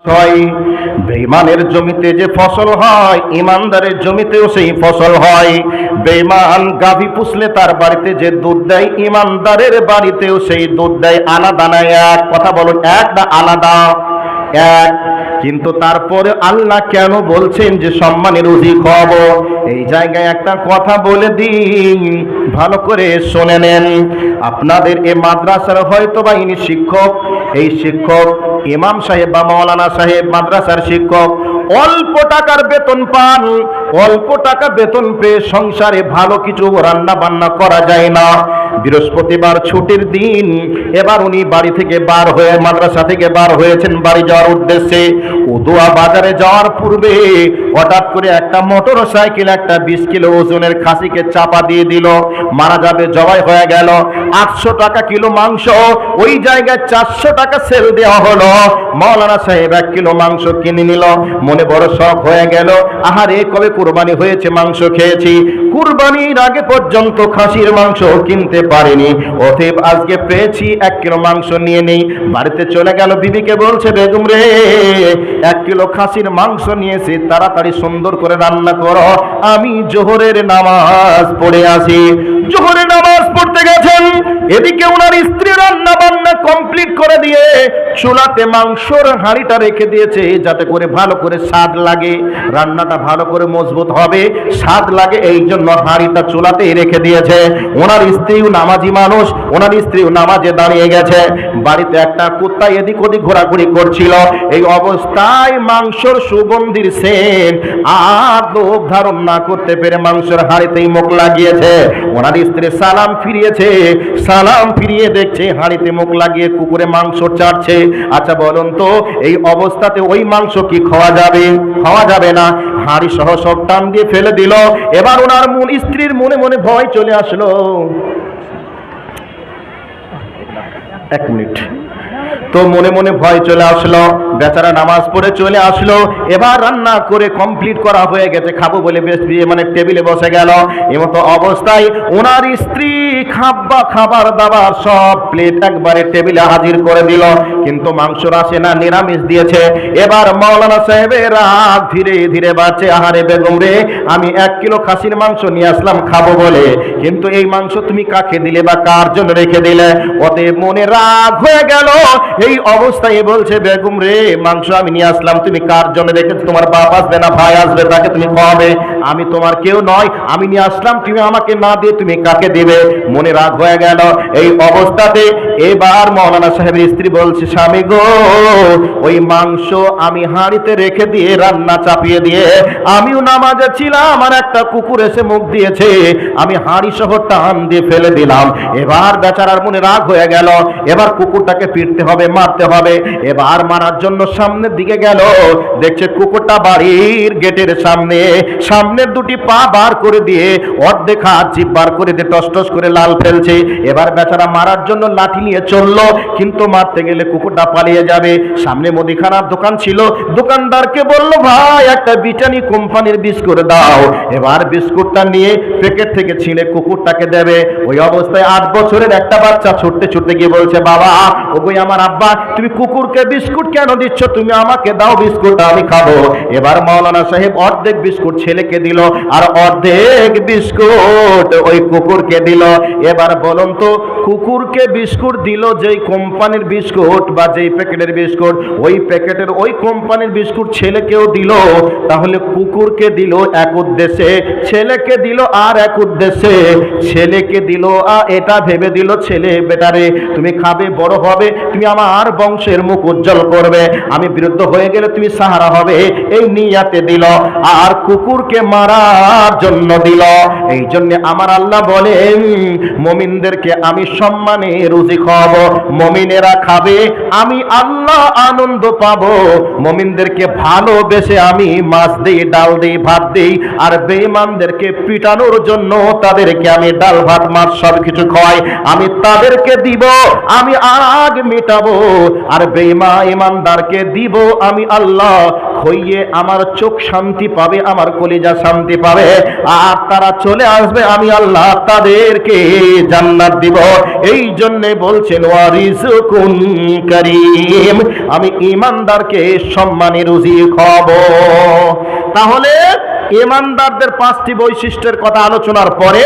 হয়। বেঈমানের জমিতে যে ফসল হয়, ইমানদারের জমিতেও সেই ফসল হয়। বেঈমান গাভী পুষলে তার বাড়িতে যে দুধ দেয়, ইমানদারের বাড়িতেও সেই দুধ দেয়। আলাদা না এক? কথা বলুন, এক না আলাদা? এক। কিন্তু তারপরে আল্লাহ কেন বলছেন যে সম্মানে রুজি খাওয়াবো? এই জায়গায় একটা কথা বলে দিই, ভালো করে শুনে নেন। আপনাদের এই মাদ্রাসার হয়তো বা ইনি শিক্ষক, এই শিক্ষক ইমাম সাহেব বা মাওলানা সাহেব মাদ্রাসার শিক্ষক অল্প টাকার বেতন পান। অল্প টাকা বেতন পেয়ে সংসারে ভালো কিছু রান্না বান্না করা যায় না। বৃহস্পতিবার ছুটির দিন, এবার উনি বাড়ি থেকে বার হয়ে, মাদ্রাসা থেকে বার হয়েছেন বাড়ি যাওয়ার উদ্দেশ্যে। উদুয়া বাজারে যাওয়ার পূর্বে হঠাৎ করে একটা মোটর সাইকেল একটা 20 কিলো ওজনের খাসিকে চাপা দিয়ে দিল, মারা যাবে, জবাই হয়ে গেল। 800 টাকা কিলো মাংস, ওই জায়গায় 400 টাকা সেল দেওয়া হলো। মাওলানা সাহেব 1 কিলো মাংস কিনে নিল, মনে বড় শখ হয়ে গেল, আহারে কবে কুরবানি হয়েছে, মাংস খেয়েছি। কুরবানির আগে পর্যন্ত খাসির মাংস কিনতে পারিনি, অতএব আজকে পেয়েছি, 1 কিলো মাংস নিয়ে নেই। বাড়িতে চলে গেল, বিবিকে বলছে, বেগম রে 1 কিলো খাসির মাংস নিয়েছি, তাড়াতাড়ি সুন্দর করে রান্না করো, আমি জোহরের নামাজ পড়ে আসি। জোহরের নামাজ পড়তে গেছেন, এদিকে ওনার স্ত্রী রান্না বান্না কমপ্লিট করে দিয়ে চুলাতে মাংসর হাঁড়িটা রেখে দিয়েছে, যাতে করে ভালো করে স্বাদ লাগে, রান্নাটা ভালো করে মজবুত হবে, স্বাদ লাগে, এই জন্য হাঁড়িটা চুলাতেই রেখে দিয়েছে। ওনার স্ত্রীও নামাজি মানুষ, ওনার স্ত্রীও নামাজে দাঁড়িয়ে গেছে। বাড়িতে একটা কুত্তা এদিক ওদিক ঘোরাঘুরি করছিল। এই অবস্থায় মাংসর সুগন্ধির সেন্ট আর লোভ ধারণ না করতে পেরে মাংসের হাঁড়িতেই মুখ লাগিয়েছে। ওনার স্ত্রী সালাম ফিরিয়েছে, সালাম ফিরিয়ে দেখছে হাঁড়িতে মুখ লাগিয়ে কুকুরে মাংস চাটছে। আচ্ছা বলুন তো, এই অবস্থাতে ওই মাংস কি খাওয়া যাবে? খাওয়া যাবে না। হাঁড়ি সহ সব টান দিয়ে ফেলে দিল। এবার ওনার স্ত্রীর মনে মনে ভয় চলে আসলো। 1 মিনিট। তো মনে মনে ভয় চলে আসলো, বেচারা নামাজ পড়ে চলে আসলো। এবার রান্না করে কমপ্লিট করা হয়ে গেছে, খাবো বলে বেশ মানে টেবিলে বসে গেল। এমতো অবস্থায় ওনার স্ত্রী খাবার দাবার সব প্লেট একবারে টেবিলে হাজির করে দিল, কিন্তু মাংস আসে না, নিরামিষ দিয়েছে। এবার মাওলানা সাহেবের রাগ ধীরে ধীরে বাড়ছে, আহারে বেগম রে, আমি 1 কিলো খাসির মাংস নিয়ে আসলাম খাবো বলে, কিন্তু এই মাংস তুমি কাকে দিলে বা কার জন্য রেখে দিলে? অতএব মনে রাগ হয়ে গেল। এই অবস্থায় বলছে, বেগম রে, মাংস আমি নিয়ে আসলাম, তুমি কার জন্য রেখেছো? তোমার বাপ আসবে না ভাই আসবে, তাকে তুমি খাওয়াবে, আমি তোমার কেউ নয়, আমি নিয়ে আসলাম, তুমি আমাকে না দিয়ে তুমি কাকে দিবে? মনে রাগ হয়ে গেল। এই অবস্থাতে এবার মাওলানা সাহেবের স্ত্রী বলছে, স্বামী গো, ওই মাংস আমি হাঁড়িতে রেখে দিয়ে রান্না চাপিয়ে দিয়ে আমিও নামাজে ছিলাম, আমার একটা কুকুর এসে মুখ দিয়েছে, আমি হাঁড়ি সহ টান দিয়ে ফেলে দিলাম। এবার বেচারার মনে রাগ হয়ে গেল, এবার কুকুরটাকে পিটতে হবে, মারতে হবে। এবার মারার জন্য সামনের দিকে গেল, দেখছে কুকুরটা বাড়ির গেটের সামনের 2টি পা বার করে দিয়ে অর্ধেক হাত জিভ বার করে দিয়ে টস টস করে লাল ফেলছে। এবার বেচারা মারার জন্য লাঠি নিয়ে চললো, কিন্তু মারতে গেলে কুকুরটা পালিয়ে যাবে। সামনে মুদিখানার দোকান ছিল, দোকানদারকে বলল, ভাই একটা ব্রিটানি কোম্পানির বিস্কুট দাও। এবার বিস্কুটটা নিয়ে প্যাকেট থেকে ছিঁড়ে কুকুরটাকে দেবে। ওই অবস্থায় 8 বছরের একটা বাচ্চা ছুটতে ছুটতে গিয়ে বলছে, বাবা, ওগোই আমার আব্বা, তুমি কুকুরকে বিস্কুট কেন দিচ্ছ? তুমি আমাকে দাও বিস্কুট, আমি খাবো। এবার মাওলানা সাহেব অর্ধেক বিস্কুট ছেলেকে দিল, আর অর্ধেক বিস্কুট ওই কুকুরকে দিল। এবার বলুন তো, কুকুরকে বিস্কুট দিল যেই কোম্পানির বিস্কুট বা যেই প্যাকেটের বিস্কুট, ওই প্যাকেটের ওই কোম্পানির বিস্কুট ছেলেকেও দিল, তাহলে কুকুরকে দিল এক উদ্দেশ্যে, ছেলেকে দিল আর এক উদ্দেশ্যে। ছেলেকে দিল এটা ভেবে দিল, ছেলে বেটারে তুমি খাবে, বড় হবে, তুমি আমার বংশের মুখ উজ্জ্বল করবে, আমি বিরুদ্ধ হয়ে গেলে তুমি সাহারা হবে, এই নিয়াতে দিল। আর কুকুরকে মারার জন্য দিল। এই জন্য আমার আল্লাহ বলেন, মুমিনদেরকে আমি সম্মানে রুজি খাওয়াবো, মুমিনেরা খাবে, আমি আল্লাহ আনন্দ পাবো। মুমিনদেরকে ভালোবেসে আমি মাছ দেই, ডাল দেই, ভাত দেই, আর বেঈমানদেরকে পিটানোর জন্য তাদেরকে আমি ডাল ভাত মাছ সবকিছু খাওয়াই, আমি তাদেরকে দিব, আমি আগ মিটাবো, আর বেঈমানদারকে দিব আমি আল্লাহ হইয়ে আমার চোখ শান্তি পাবে, আমার কলিজা শান্তি পাবে, আর তারা চলে আসবে, আমি আল্লাহ তাদেরকে জান্নাত দিব। এই জন্যে বলছেন ওয়ারিজকুন কারীম, আমি ঈমানদারকে সম্মানী রুজি খাওয়াবো। তাহলে ঈমানদারদের 5টি বৈশিষ্ট্যের কথা আলোচনার পরে